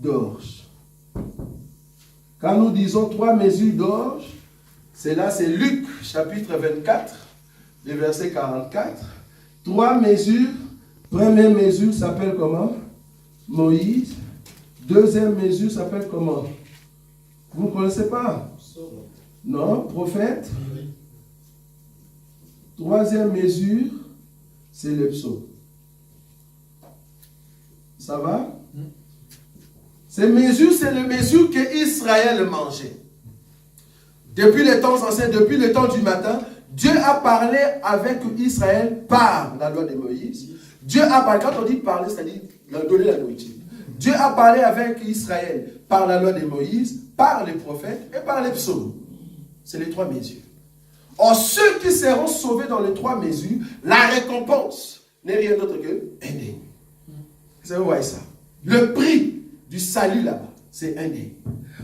d'orge. Quand nous disons 3 mesures d'orge, c'est Luc chapitre 24, le verset 44. 3 mesures. Première mesure s'appelle comment? Moïse. Deuxième mesure s'appelle comment? Vous ne connaissez pas? Non, prophète. Troisième mesure, c'est le psaume. Ça va? Ces mesures, c'est les mesures que Israël mangeait. Depuis les temps anciens, depuis le temps du matin, Dieu a parlé avec Israël par la loi de Moïse. Dieu a parlé, quand on dit parler, c'est-à-dire leur donner la nourriture. Dieu a parlé avec Israël par la loi de Moïse, par les prophètes et par les psaumes. C'est les 3 mesures. Or, ceux qui seront sauvés dans les 3 mesures, la récompense n'est rien d'autre que indemne. Vous voyez ça? Le prix du salut là-bas, c'est indemne.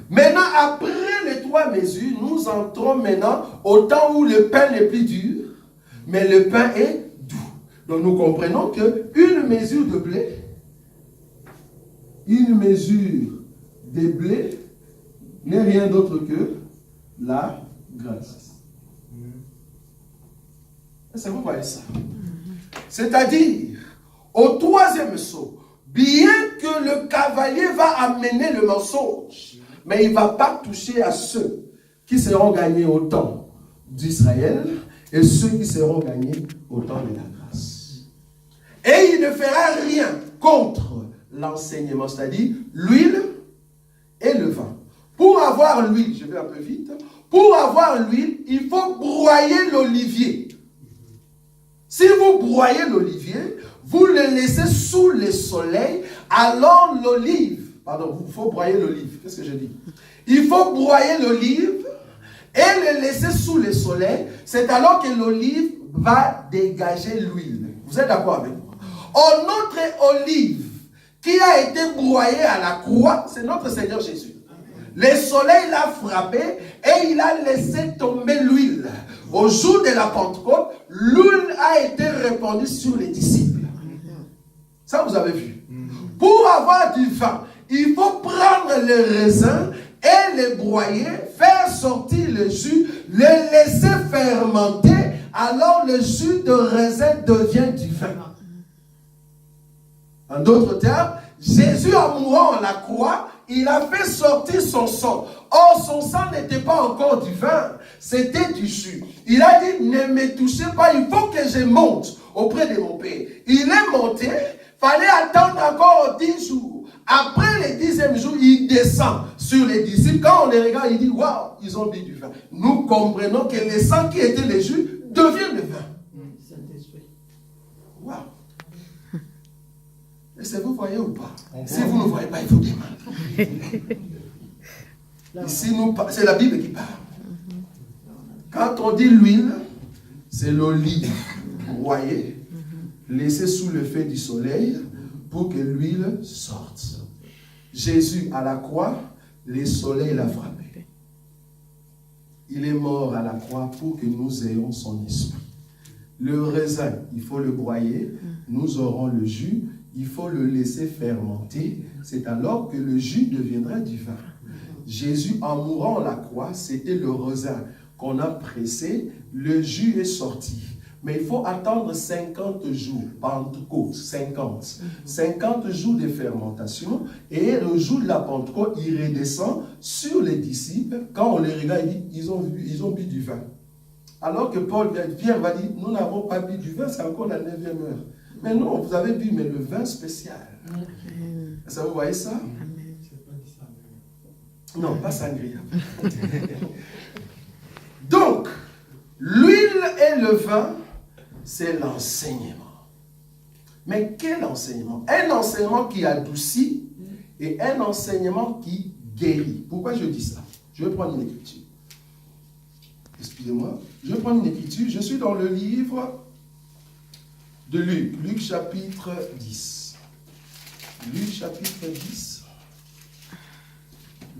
Maintenant, après les 3 mesures, nous entrons maintenant au temps où le pain n'est plus dur, mais le pain est doux. Donc nous comprenons qu'une mesure de blé, une mesure de blé n'est rien d'autre que la grâce. Est-ce que vous voyez ça? C'est-à-dire, au 3e saut, bien que le cavalier va amener le mensonge, mais il ne va pas toucher à ceux qui seront gagnés au temps d'Israël et ceux qui seront gagnés au temps de la grâce. Et il ne fera rien contre l'enseignement, c'est-à-dire l'huile et le vin. Pour avoir l'huile, je vais un peu vite, pour avoir l'huile, il faut broyer l'olivier. Si vous broyez l'olivier, vous le laissez sous le soleil, alors l'olive, il faut broyer l'olive, qu'est-ce que je dis? Il faut broyer l'olive et le laisser sous le soleil, c'est alors que l'olive va dégager l'huile. Vous êtes d'accord avec moi? Or, notre olive qui a été broyée à la croix, c'est notre Seigneur Jésus. Le soleil l'a frappé et il a laissé tomber l'huile. Au jour de la Pentecôte, l'huile a été répandue sur les disciples. Ça, vous avez vu. Pour avoir du vin, il faut prendre le raisin et le broyer, faire sortir le jus, le laisser fermenter, alors le jus de raisin devient du vin. En d'autres termes, Jésus, en mourant à la croix, il a fait sortir son sang. Or, son sang n'était pas encore du vin, c'était du jus. Il a dit, ne me touchez pas, il faut que je monte auprès de mon Père. Il est monté, fallait attendre encore 10 jours. Après le 10e jour, il descend sur les disciples. Quand on les regarde, il dit, waouh, ils ont bu du vin. Nous comprenons que le sang qui était le jus devient le vin. Waouh. Est-ce que vous voyez ou pas? Si vous ne voyez pas, il faut demander. Ici, c'est la Bible qui parle. Quand on dit l'huile, c'est l'olive broyée, laissée sous le feu du soleil pour que l'huile sorte. Jésus à la croix, le soleil l'a frappé. Il est mort à la croix pour que nous ayons son esprit. Le raisin, il faut le broyer, nous aurons le jus. Il faut le laisser fermenter. C'est alors que le jus deviendra du vin. Jésus, en mourant à la croix, c'était le raisin qu'on a pressé. Le jus est sorti. Mais il faut attendre 50 jours. Pentecôte, 50. 50 jours de fermentation. Et le jour de la Pentecôte, il redescend sur les disciples. Quand on les regarde, il dit, ils ont bu du vin. Alors que Paul vient, va dire, nous n'avons pas bu du vin, c'est encore la 9e heure. Mais non, vous avez bu, mais le vin spécial. Ça, vous voyez ça? Non, pas sangria. Donc, l'huile et le vin, c'est l'enseignement. Mais quel enseignement? Un enseignement qui adoucit et un enseignement qui guérit. Pourquoi je dis ça? Je vais prendre une écriture. Excusez-moi. Je vais prendre une écriture. Je suis dans le livre de Luc, Luc chapitre 10. Luc chapitre 10.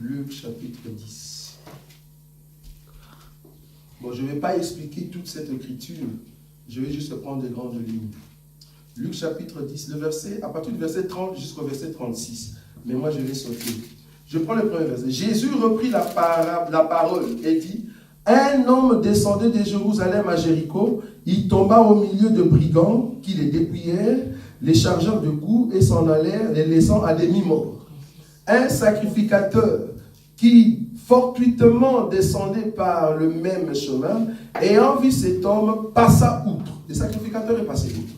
Luc chapitre 10. Bon, je ne vais pas expliquer toute cette écriture. Je vais juste prendre des grandes lignes. Luc chapitre 10, le verset, à partir du verset 30 jusqu'au verset 36. Mais moi, je vais sauter. Je prends le premier verset. Jésus reprit la parole et dit, un homme descendait de Jérusalem à Jéricho, il tomba au milieu de brigands qui les dépouillèrent, les chargeurs de coups et s'en allèrent, les laissant à demi-morts. Un sacrificateur qui fortuitement descendait par le même chemin, ayant vu cet homme, passa outre. Le sacrificateur est passé outre.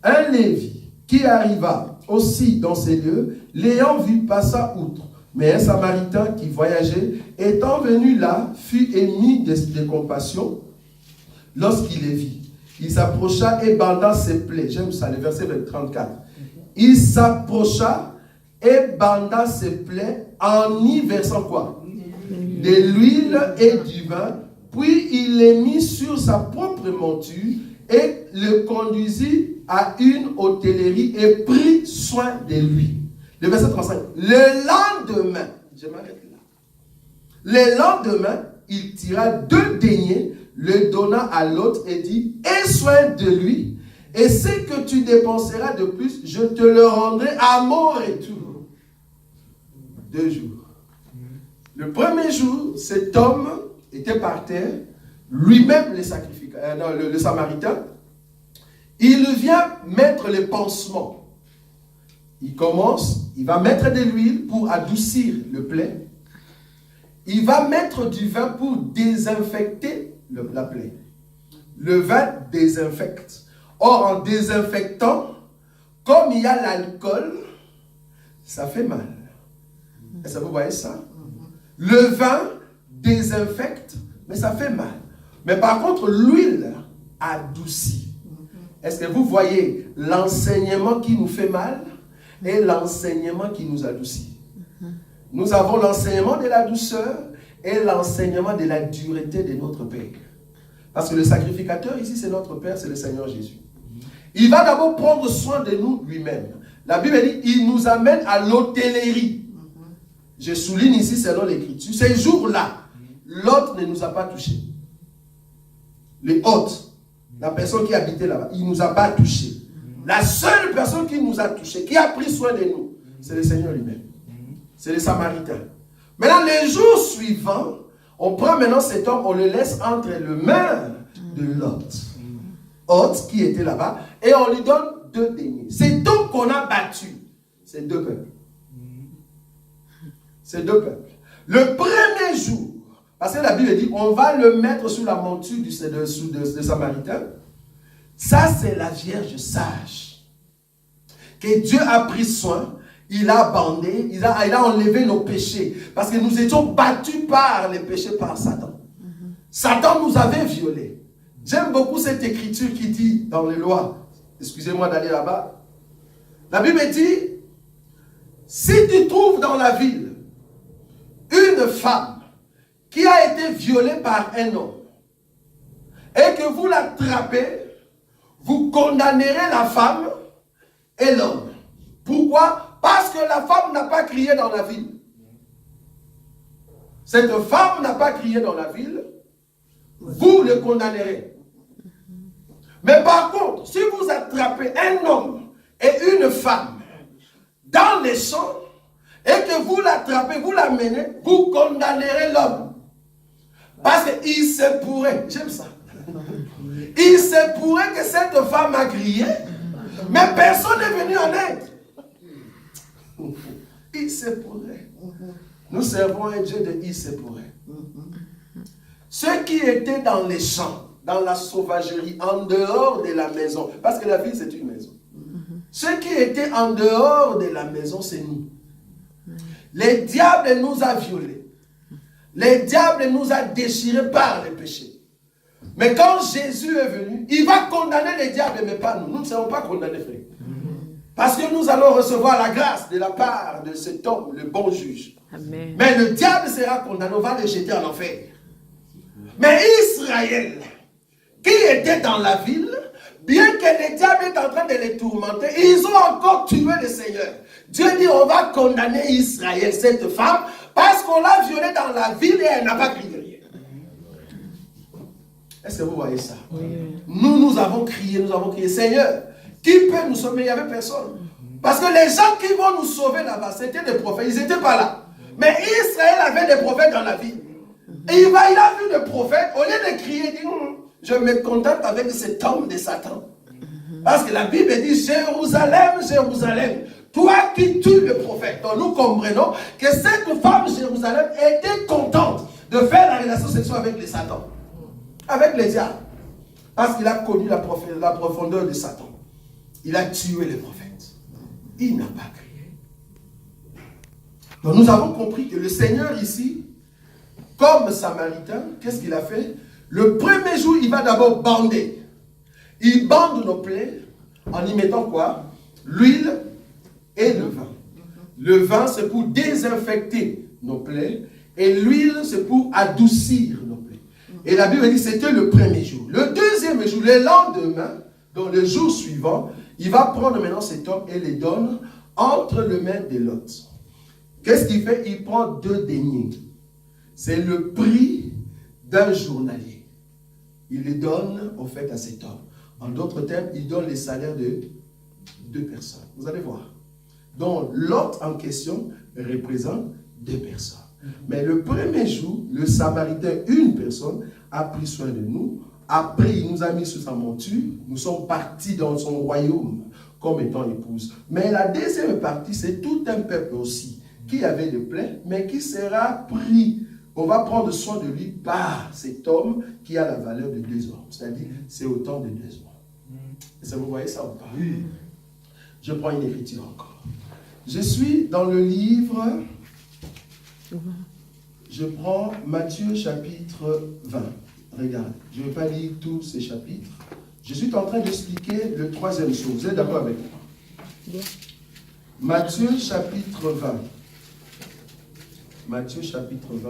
Un Lévi qui arriva aussi dans ces lieux, l'ayant vu, passa outre. Mais un Samaritain qui voyageait, étant venu là, fut ému de compassion lorsqu'il les vit. Il s'approcha et banda ses plaies. J'aime ça, le verset 34. Il s'approcha et banda ses plaies en y versant quoi? De l'huile et du vin. Puis il les mit sur sa propre monture et le conduisit à une hôtellerie et prit soin de lui. Le verset 35. Le lendemain, je m'arrête là. Le lendemain, il tira 2 deniers, le donna à l'autre et dit, aie soin de lui, et ce que tu dépenseras de plus, je te le rendrai à mon retour. 2 jours. Le premier jour, cet homme était par terre, lui-même le Samaritain. Il vient mettre les pansements. Il commence, il va mettre de l'huile pour adoucir le plaie. Il va mettre du vin pour désinfecter la plaie. Le vin désinfecte. Or, en désinfectant, comme il y a l'alcool, ça fait mal. Est-ce que vous voyez ça? Le vin désinfecte, mais ça fait mal. Mais par contre, l'huile adoucit. Est-ce que vous voyez l'enseignement qui nous fait mal et l'enseignement qui nous adoucit? Nous avons l'enseignement de la douceur et l'enseignement de la dureté de notre Père. Parce que le sacrificateur ici, c'est notre Père, c'est le Seigneur Jésus. Il va d'abord prendre soin de nous lui-même. La Bible dit, il nous amène à l'hôtellerie. Je souligne ici, selon l'Écriture, ces jours-là, l'hôte ne nous a pas touchés. Les hôtes, la personne qui habitait là-bas, il ne nous a pas touchés. La seule personne qui nous a touchés, qui a pris soin de nous, c'est le Seigneur lui-même. C'est les Samaritains. Maintenant, les jours suivants, on prend maintenant cet homme, on le laisse entre les mains de l'hôte. Hôte qui était là-bas, et on lui donne 2 deniers. C'est donc qu'on a battu ces 2 peuples. Ces 2 peuples. Le premier jour, parce que la Bible dit, on va le mettre sous la monture du Samaritain. Ça, c'est la Vierge sage. Que Dieu a pris soin, il a bandé, il a enlevé nos péchés. Parce que nous étions battus par les péchés, par Satan. Satan nous avait violés. J'aime beaucoup cette écriture qui dit dans les lois, excusez-moi d'aller là-bas. La Bible dit, si tu trouves dans la ville une femme qui a été violée par un homme et que vous l'attrapez, vous condamnerez la femme et l'homme. Pourquoi? Parce que la femme n'a pas crié dans la ville. Cette femme n'a pas crié dans la ville, vous le condamnerez. Mais par contre, si vous attrapez un homme et une femme dans les champs, et que vous l'attrapez, vous l'amenez, vous condamnerez l'homme. Parce qu'il se pourrait, j'aime ça, il se pourrait que cette femme a crié, mais personne n'est venu en aide. Il se pourrait. Nous servons un Dieu de il se pourrait. Ceux qui étaient dans les champs, dans la sauvagerie, en dehors de la maison, parce que la ville c'est une maison. Ceux qui étaient en dehors de la maison, c'est nous. Le diable nous a violés. Le diable nous a déchirés par les péchés. Mais quand Jésus est venu, il va condamner les diables, mais pas nous. Nous ne serons pas condamnés, frère. Parce que nous allons recevoir la grâce de la part de cet homme, le bon juge. Amen. Mais le diable sera condamné, on va le jeter en enfer. Mais Israël, qui était dans la ville, bien que le diable est en train de les tourmenter, ils ont encore tué le Seigneur. Dieu dit, on va condamner Israël, cette femme, parce qu'on l'a violée dans la ville et elle n'a pas crié. Est-ce que vous voyez ça? Oui. Nous avons crié, Seigneur, qui peut nous sauver? Il n'y avait personne. Parce que les gens qui vont nous sauver là-bas, c'était des prophètes. Ils n'étaient pas là. Mais Israël avait des prophètes dans la vie. Et il a vu des prophètes, au lieu de crier, il dit, je me contente avec cet homme de Satan. Parce que la Bible dit, Jérusalem, Jérusalem, toi qui tues le prophète. Donc nous comprenons que cette femme Jérusalem était contente de faire la relation sexuelle avec les Satan. Avec les diables. Parce qu'il a connu la profondeur de Satan. Il a tué les prophètes. Il n'a pas crié. Donc nous avons compris que le Seigneur ici, comme Samaritain, qu'est-ce qu'il a fait? Le premier jour, il va d'abord bander. Il bande nos plaies en y mettant quoi? L'huile et le vin. Le vin, c'est pour désinfecter nos plaies. Et l'huile, c'est pour adoucir nos plaies. Et la Bible dit que c'était le premier jour. Le deuxième jour, le lendemain, donc le jour suivant, il va prendre maintenant cet homme et les donne entre les mains de l'autre. Qu'est-ce qu'il fait? Il prend 2 deniers. C'est le prix d'un journalier. Il les donne, en fait, à cet homme. En d'autres termes, il donne les salaires de 2 personnes. Vous allez voir. Donc, l'autre en question représente 2 personnes. Mais le premier jour, le Samaritain, une personne, a pris soin de nous. Après, il nous a mis sous sa monture. Nous sommes partis dans son royaume comme étant épouse. Mais la deuxième partie, c'est tout un peuple aussi qui avait des plaies, mais qui sera pris. On va prendre soin de lui par cet homme qui a la valeur de 2 hommes. C'est-à-dire, c'est autant de 2 hommes. Est-ce que vous voyez ça ou pas? Oui. Je prends une écriture encore. Je suis dans le livre, je prends Matthieu chapitre 20. Regarde, je ne vais pas lire tous ces chapitres. Je suis en train d'expliquer le 3e jour. Vous êtes d'accord avec moi? Bien. Matthieu chapitre 20. Matthieu chapitre 20.